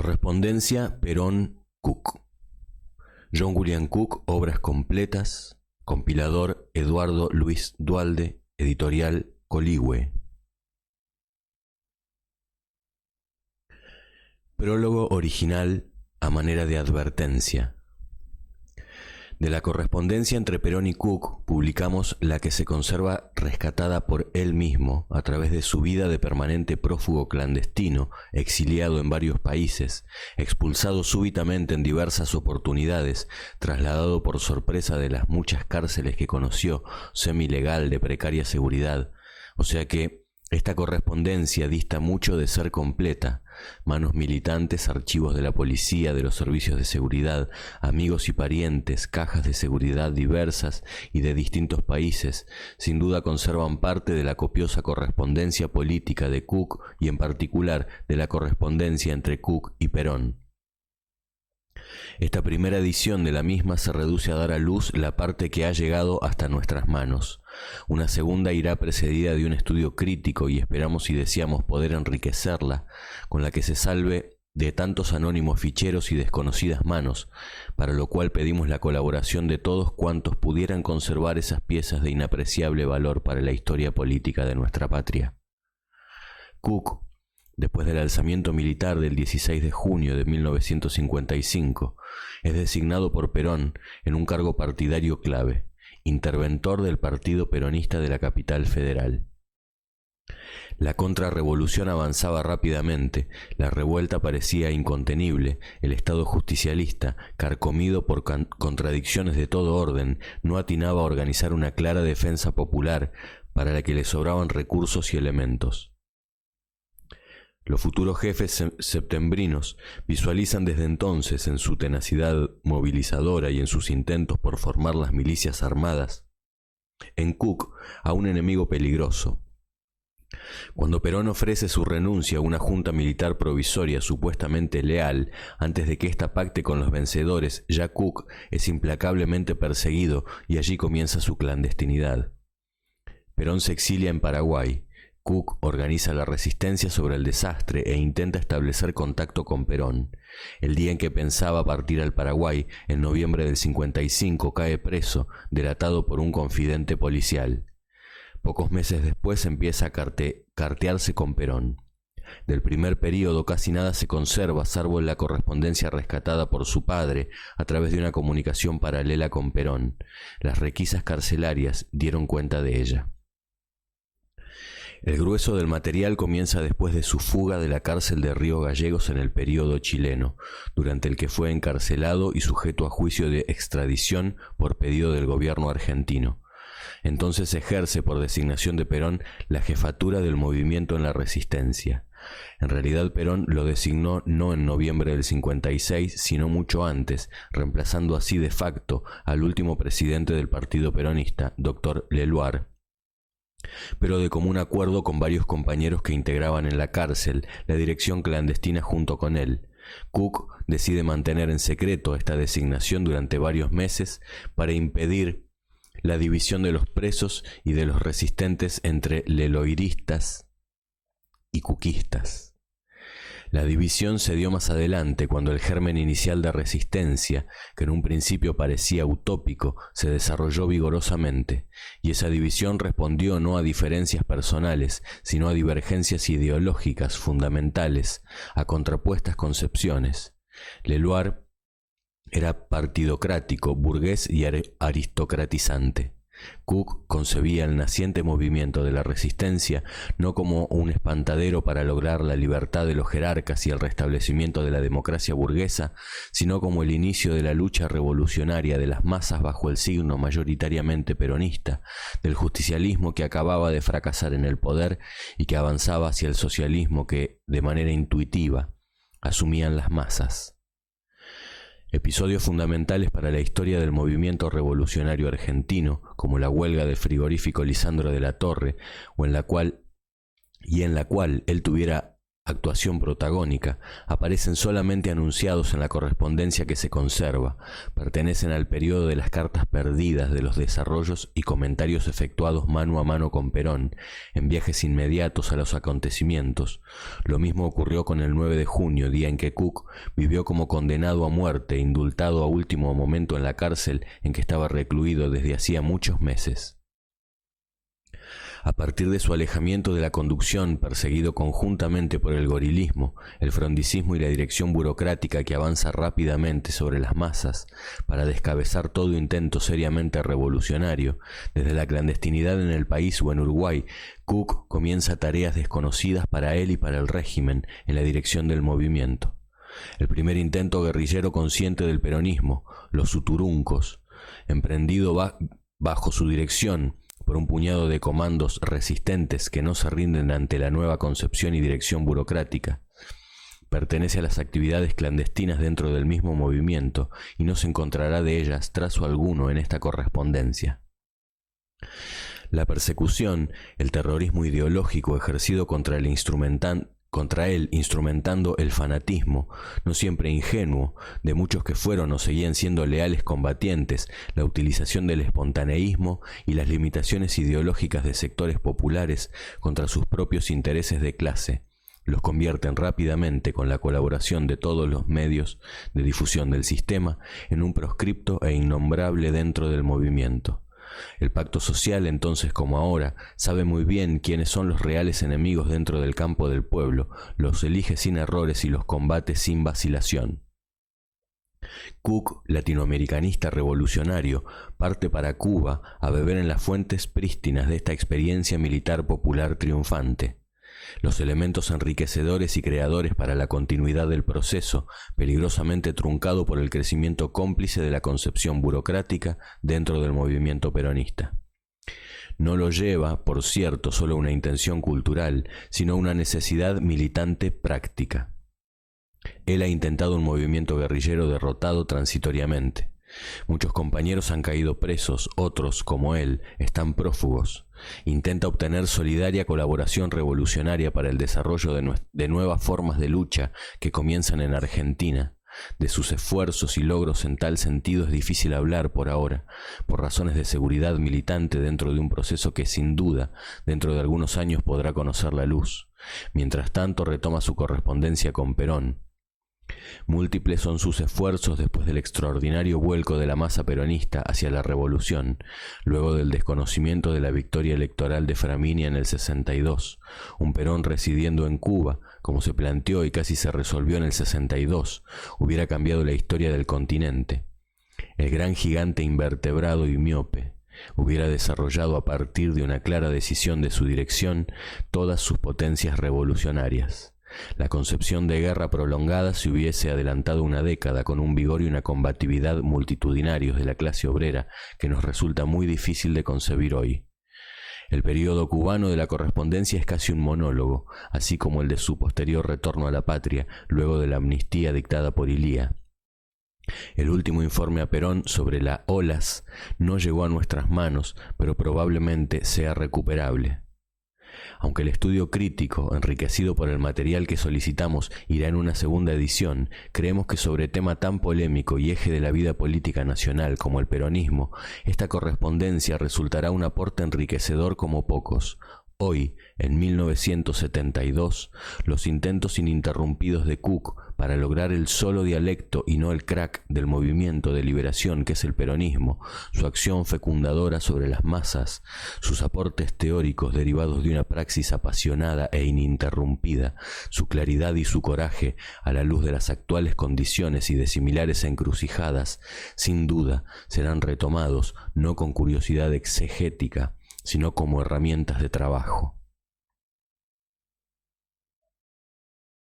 Correspondencia Perón-Cook. John William Cook, obras completas. Compilador Eduardo Luis Duhalde. Editorial Coligüe. Prólogo original a manera de advertencia. De la correspondencia entre Perón y Cook publicamos la que se conserva rescatada por él mismo a través de su vida de permanente prófugo clandestino, exiliado en varios países, expulsado súbitamente en diversas oportunidades, trasladado por sorpresa de las muchas cárceles que conoció, semilegal, de precaria seguridad. O sea que esta correspondencia dista mucho de ser completa. Manos militantes, archivos de la policía, de los servicios de seguridad, amigos y parientes, cajas de seguridad diversas y de distintos países, sin duda conservan parte de la copiosa correspondencia política de Cook y en particular de la correspondencia entre Cook y Perón. Esta primera edición de la misma se reduce a dar a luz la parte que ha llegado hasta nuestras manos. Una segunda irá precedida de un estudio crítico y esperamos y deseamos poder enriquecerla, con la que se salve de tantos anónimos ficheros y desconocidas manos, para lo cual pedimos la colaboración de todos cuantos pudieran conservar esas piezas de inapreciable valor para la historia política de nuestra patria. Cook, después del alzamiento militar del 16 de junio de 1955, es designado por Perón en un cargo partidario clave, interventor del Partido Peronista de la capital federal. La contrarrevolución avanzaba rápidamente, la revuelta parecía incontenible, el Estado justicialista, carcomido por contradicciones de todo orden, no atinaba a organizar una clara defensa popular para la que le sobraban recursos y elementos. Los futuros jefes septembrinos visualizan desde entonces, en su tenacidad movilizadora y en sus intentos por formar las milicias armadas, en Cook a un enemigo peligroso. Cuando Perón ofrece su renuncia a una junta militar provisoria supuestamente leal, antes de que ésta pacte con los vencedores, ya Cook es implacablemente perseguido y allí comienza su clandestinidad. Perón se exilia en Paraguay. Cook organiza la resistencia sobre el desastre e intenta establecer contacto con Perón. El día en que pensaba partir al Paraguay, en noviembre del 55, cae preso, delatado por un confidente policial. Pocos meses después empieza a cartearse con Perón. Del primer período casi nada se conserva, salvo la correspondencia rescatada por su padre a través de una comunicación paralela con Perón. Las requisas carcelarias dieron cuenta de ella. El grueso del material comienza después de su fuga de la cárcel de Río Gallegos en el período chileno, durante el que fue encarcelado y sujeto a juicio de extradición por pedido del gobierno argentino. Entonces ejerce por designación de Perón la jefatura del movimiento en la resistencia. En realidad Perón lo designó no en noviembre del 56, sino mucho antes, reemplazando así de facto al último presidente del Partido Peronista, Dr. Leloir, pero de común acuerdo con varios compañeros que integraban en la cárcel la dirección clandestina junto con él. Cook decide mantener en secreto esta designación durante varios meses para impedir la división de los presos y de los resistentes entre leloiristas y cookistas. La división se dio más adelante, cuando el germen inicial de resistencia, que en un principio parecía utópico, se desarrolló vigorosamente, y esa división respondió no a diferencias personales, sino a divergencias ideológicas fundamentales, a contrapuestas concepciones. Leloir era partidocrático, burgués y aristocratizante. Cook concebía el naciente movimiento de la resistencia no como un espantadero para lograr la libertad de los jerarcas y el restablecimiento de la democracia burguesa, sino como el inicio de la lucha revolucionaria de las masas bajo el signo mayoritariamente peronista, del justicialismo que acababa de fracasar en el poder y que avanzaba hacia el socialismo que, de manera intuitiva, asumían las masas. Episodios fundamentales para la historia del movimiento revolucionario argentino, como la huelga del frigorífico Lisandro de la Torre, en la cual él tuviera actuación protagónica, aparecen solamente anunciados en la correspondencia que se conserva, pertenecen al periodo de las cartas perdidas, de los desarrollos y comentarios efectuados mano a mano con Perón, en viajes inmediatos a los acontecimientos. Lo mismo ocurrió con el 9 de junio, día en que Cook vivió como condenado a muerte, indultado a último momento en la cárcel en que estaba recluido desde hacía muchos meses. A partir de su alejamiento de la conducción, perseguido conjuntamente por el gorilismo, el frondicismo y la dirección burocrática que avanza rápidamente sobre las masas para descabezar todo intento seriamente revolucionario, desde la clandestinidad en el país o en Uruguay, Cook comienza tareas desconocidas para él y para el régimen en la dirección del movimiento. El primer intento guerrillero consciente del peronismo, los Suturuncos, emprendido bajo su dirección por un puñado de comandos resistentes que no se rinden ante la nueva concepción y dirección burocrática, pertenece a las actividades clandestinas dentro del mismo movimiento y no se encontrará de ellas trazo alguno en esta correspondencia. La persecución, el terrorismo ideológico ejercido contra él instrumentando el fanatismo, no siempre ingenuo, de muchos que fueron o seguían siendo leales combatientes, la utilización del espontaneísmo y las limitaciones ideológicas de sectores populares contra sus propios intereses de clase, los convierten rápidamente, con la colaboración de todos los medios de difusión del sistema, en un proscripto e innombrable dentro del movimiento. El pacto social, entonces como ahora, sabe muy bien quiénes son los reales enemigos dentro del campo del pueblo, los elige sin errores y los combate sin vacilación. Cook, latinoamericanista revolucionario, parte para Cuba a beber en las fuentes prístinas de esta experiencia militar popular triunfante. Los elementos enriquecedores y creadores para la continuidad del proceso, peligrosamente truncado por el crecimiento cómplice de la concepción burocrática dentro del movimiento peronista. No lo lleva, por cierto, solo una intención cultural, sino una necesidad militante práctica. Él ha intentado un movimiento guerrillero derrotado transitoriamente. Muchos compañeros han caído presos, otros, como él, están prófugos. Intenta obtener solidaria colaboración revolucionaria para el desarrollo de nuevas formas de lucha que comienzan en Argentina. De sus esfuerzos y logros en tal sentido es difícil hablar por ahora, por razones de seguridad militante dentro de un proceso que sin duda, dentro de algunos años podrá conocer la luz. Mientras tanto retoma su correspondencia con Perón. Múltiples son sus esfuerzos después del extraordinario vuelco de la masa peronista hacia la revolución, luego del desconocimiento de la victoria electoral de Framini en el 62, un Perón residiendo en Cuba, como se planteó y casi se resolvió en el 62, hubiera cambiado la historia del continente. El gran gigante invertebrado y miope hubiera desarrollado a partir de una clara decisión de su dirección todas sus potencias revolucionarias. La concepción de guerra prolongada se hubiese adelantado una década con un vigor y una combatividad multitudinarios de la clase obrera que nos resulta muy difícil de concebir hoy. El período cubano de la correspondencia es casi un monólogo, así como el de su posterior retorno a la patria luego de la amnistía dictada por Ilía. El último informe a Perón sobre la OLAS no llegó a nuestras manos, pero probablemente sea recuperable. Aunque el estudio crítico, enriquecido por el material que solicitamos, irá en una segunda edición, creemos que sobre tema tan polémico y eje de la vida política nacional como el peronismo, esta correspondencia resultará un aporte enriquecedor como pocos. Hoy, en 1972, los intentos ininterrumpidos de Cook para lograr el solo dialecto y no el crack del movimiento de liberación que es el peronismo, su acción fecundadora sobre las masas, sus aportes teóricos derivados de una praxis apasionada e ininterrumpida, su claridad y su coraje a la luz de las actuales condiciones y de similares encrucijadas, sin duda serán retomados no con curiosidad exegética, sino como herramientas de trabajo.